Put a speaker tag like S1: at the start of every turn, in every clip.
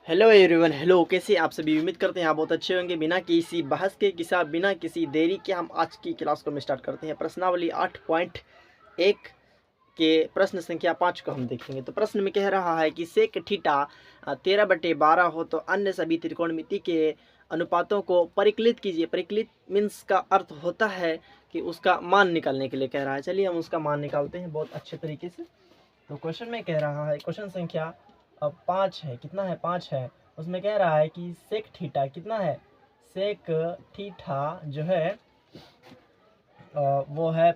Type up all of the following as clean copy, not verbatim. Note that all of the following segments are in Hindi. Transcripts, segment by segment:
S1: Hello everyone, hello. कैसे आप सभी? उम्मीद करते हैं आप बहुत अच्छे होंगे। बिना किसी बहस के बिना किसी देरी के हम आज की क्लास को स्टार्ट करते हैं। प्रश्नावली 8.1 के प्रश्न संख्या 5 को हम देखेंगे। तो प्रश्न में कह रहा है कि सेक थीटा 13/12 हो तो अन्य सभी त्रिकोणमिति के अनुपातों को परिकलित कीजिए। परिकलित मीन्स का अर्थ होता है कि उसका मान निकालने के लिए कह रहा है। चलिए हम उसका मान निकालते हैं बहुत अच्छे तरीके से। तो क्वेश्चन में कह रहा है, क्वेश्चन संख्या 5 है। कितना है? 5 है। उसमें कह रहा है कि सेक थीटा कितना है? सेक थीटा जो है वो है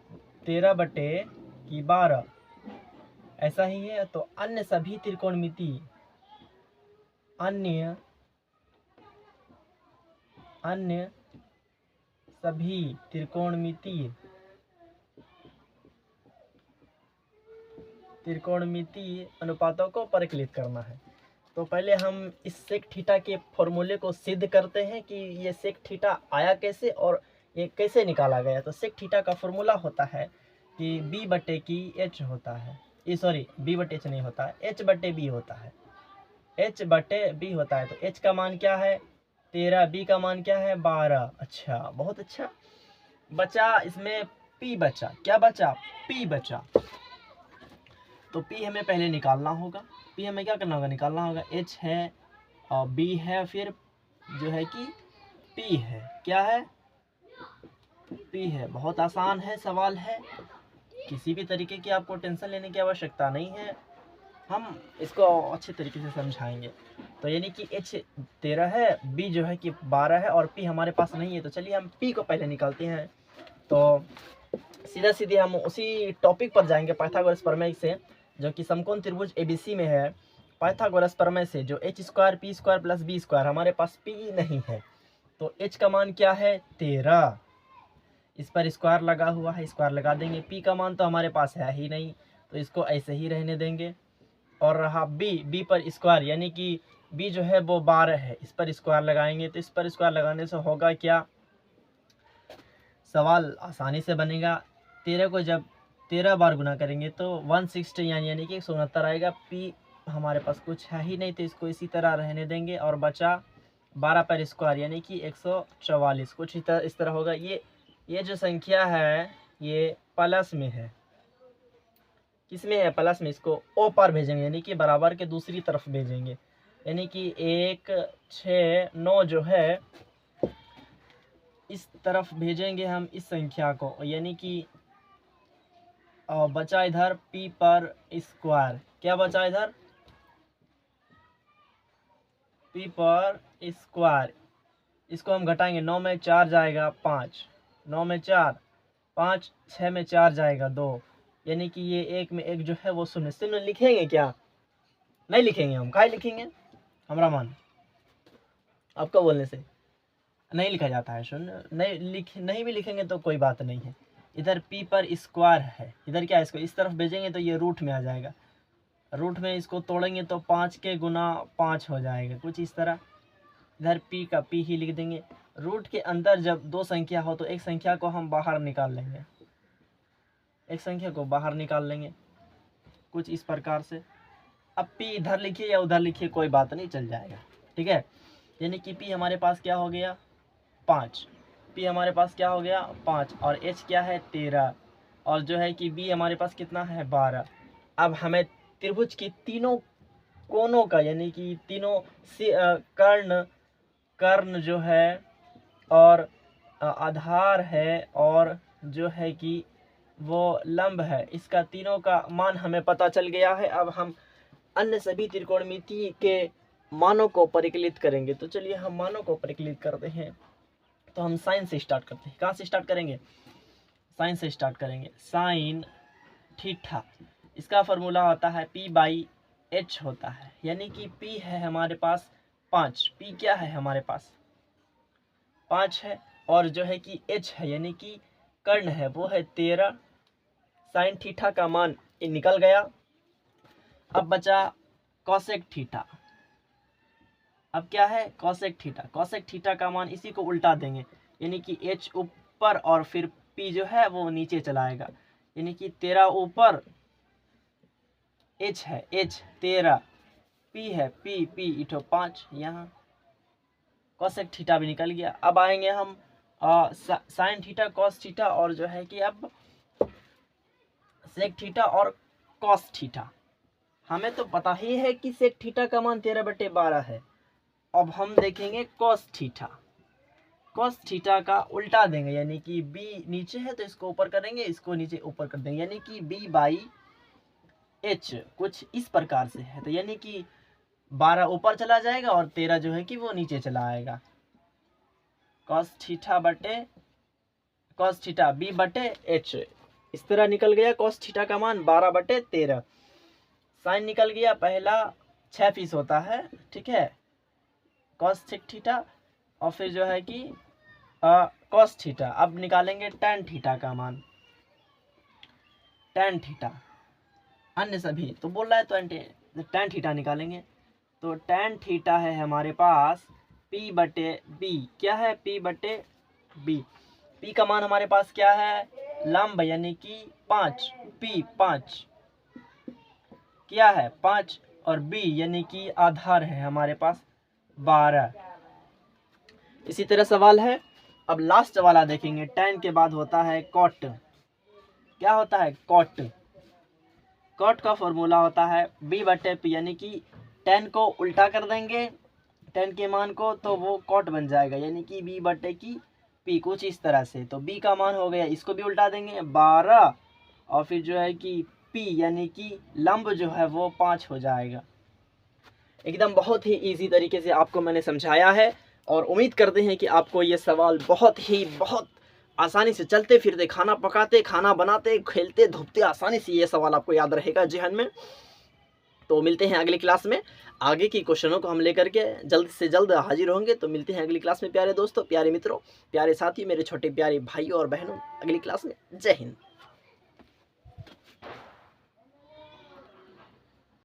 S1: 13/12। ऐसा ही है। तो अन्य सभी त्रिकोणमिति अन्य सभी त्रिकोणमिति अनुपातों को परिकलित करना है। तो पहले हम इस सेक थीटा के फॉर्मूले को सिद्ध करते हैं कि ये सेक थीटा आया कैसे और ये कैसे निकाला गया। तो सेक थीटा का फॉर्मूला होता है कि b/h होता है। ये सॉरी, b/h नहीं होता है, h/b होता है। h/b होता है। तो h का मान क्या है? 13। b का मान क्या है? 12। अच्छा, बहुत अच्छा। बचा इसमें p बचा। क्या बचा? p बचा। तो p हमें पहले निकालना होगा। p हमें क्या करना होगा? निकालना होगा। h है और b है, फिर जो है कि p है। क्या है? p है। बहुत आसान है सवाल है, किसी भी तरीके की आपको टेंशन लेने की आवश्यकता नहीं है। हम इसको अच्छे तरीके से समझाएंगे। तो यानी कि h 13 है, b जो है कि 12 है और p हमारे पास नहीं है। तो चलिए हम p को पहले निकालते हैं। तो सीधा सीधे हम उसी टॉपिक पर जाएंगे, पाइथागोरस प्रमेय से, जो कि समकोण त्रिभुज ABC में है। पाइथागोरस प्रमेय से जो h² p² + b², हमारे पास p नहीं है। तो h का मान क्या है? 13। इस पर स्क्वायर लगा हुआ है, स्क्वायर लगा देंगे। p का मान तो हमारे पास है ही नहीं, तो इसको ऐसे ही रहने देंगे। और रहा b पर स्क्वायर, यानी कि b जो है वो 12 है, इस पर स्क्वायर लगाएंगे। तो इस पर स्क्वायर लगाने से होगा क्या? सवाल आसानी से बनेगा। 13 को जब 13 बार गुना करेंगे तो 160 यानी कि 169 आएगा। p हमारे पास कुछ है ही नहीं, तो इसको इसी तरह रहने देंगे। और बचा 12 पर स्क्वायर यानी कि 144। कुछ इस तरह होगा। ये जो संख्या है ये प्लस में है। किस में है? प्लस में। इसको ओ पर भेजेंगे, यानी कि बराबर के दूसरी तरफ भेजेंगे। यानी कि 1 6 9 जो है इस तरफ भेजेंगे हम इस संख्या को। यानी कि बचा इधर p पर स्क्वायर। क्या बचा इधर? p पर स्क्वायर। इसको हम घटाएंगे। 9 में 4 जाएगा 5, 9 में 4 5, 6 में 4 जाएगा 2, यानी कि ये 1 में 1 जो है वो शून्य। शून्य लिखेंगे क्या? नहीं लिखेंगे। हम काहे लिखेंगे? हमारा मान आपका बोलने से नहीं लिखा जाता है शून्य। नहीं भी लिखेंगे तो कोई बात नहीं है। इधर p पर स्क्वायर है, इधर क्या है? इसको इस तरफ भेजेंगे तो ये रूट में आ जाएगा। रूट में इसको तोड़ेंगे तो 5 के गुना 5 हो जाएगा, कुछ इस तरह। इधर p का p ही लिख देंगे। रूट के अंदर जब दो संख्या हो तो एक संख्या को हम बाहर निकाल लेंगे, एक संख्या को बाहर निकाल लेंगे, कुछ इस प्रकार से। अब p इधर लिखिए या उधर लिखिए कोई बात नहीं, चल जाएगा। ठीक है। यानी कि p हमारे पास क्या हो गया? 5। p हमारे पास क्या हो गया? 5। और h क्या है? 13। और जो है कि b हमारे पास कितना है? 12। अब हमें त्रिभुज की तीनों कोनों का, यानी कि तीनों कर्ण जो है और आधार है और जो है कि वो लंब है, इसका तीनों का मान हमें पता चल गया है। अब हम अन्य सभी त्रिकोणमिति के मानों को परिकलित करेंगे। तो चलिए हम मानों को परिकलित करते हैं। तो हम साइन से स्टार्ट करते हैं। कहाँ से स्टार्ट करेंगे? साइन से स्टार्ट करेंगे। साइन थीटा, इसका फॉर्मूला होता है p/h होता है। यानी कि p है हमारे पास 5। p क्या है हमारे पास? 5 है। और जो है कि h है, यानी कि कर्ण है, वो है 13। साइन थीटा का मान निकल गया। अब बचा कॉसेक थीटा। अब क्या है? Cosec theta. कॉसेक थीटा का मान इसी को उल्टा देंगे, यानी कि h ऊपर और फिर p जो है वो नीचे चला आएगा। यानी कि 13 ऊपर h है, h 13, p पी है, पी इठो 5 यहाँ, कोसेक थीटा भी निकल गया। अब आएंगे हम साइन थीटा, कॉस थीटा और जो है कि अब सेक थीटा और कॉस थीटा। हमें तो पता ही है कि सेक थीटा का मान 13/12 है। अब हम देखेंगे कॉस थीटा। कॉस थीटा का उल्टा देंगे, यानी कि बी नीचे है तो इसको ऊपर करेंगे, इसको नीचे ऊपर कर देंगे, यानी कि b/h कुछ इस प्रकार से है। तो यानी कि 12 ऊपर चला जाएगा और 13 जो है कि वो नीचे चला आएगा। कॉस थीटा b/h इस तरह निकल गया। कॉस थीटा का मान 12/13। साइन निकल गया, पहला 6 पीस होता है, ठीक है, कॉस थीटा, और फिर जो है कि कॉस थीटा। अब निकालेंगे टैन थीटा का मान, टैन थीटा अन्य सभी तो बोल रहा है तो टैन थीटा निकालेंगे। तो टैन थीटा है हमारे पास p/b। क्या है? p/b। p का मान हमारे पास क्या है? लंब, यानी कि 5, p 5 क्या है? 5, और b यानी कि आधार है हमारे पास 12। इसी तरह सवाल है। अब लास्ट वाला देखेंगे। टैन के बाद होता है कॉट। क्या होता है? कॉट। कॉट का फॉर्मूला होता है b/p, यानी कि टैन को उल्टा कर देंगे टैन के मान को, तो वो कॉट बन जाएगा, यानी कि b/p कुछ इस तरह से। तो b का मान हो गया, इसको भी उल्टा देंगे 12, और फिर जो है कि p यानी कि लंब जो है वो 5 हो जाएगा। एकदम बहुत ही इजी तरीके से आपको मैंने समझाया है, और उम्मीद करते हैं कि आपको ये सवाल बहुत आसानी से चलते फिरते, खाना पकाते, खाना बनाते, खेलते धूपते, आसानी से ये सवाल आपको याद रहेगा जहन में। तो मिलते हैं अगली क्लास में। आगे की क्वेश्चनों को हम लेकर के जल्द से जल्द हाजिर होंगे। तो मिलते हैं अगली क्लास में प्यारे दोस्तों, प्यारे मित्रों, प्यारे साथी, मेरे छोटे प्यारे भाइयों और बहनों, अगली क्लास में। जय हिंद।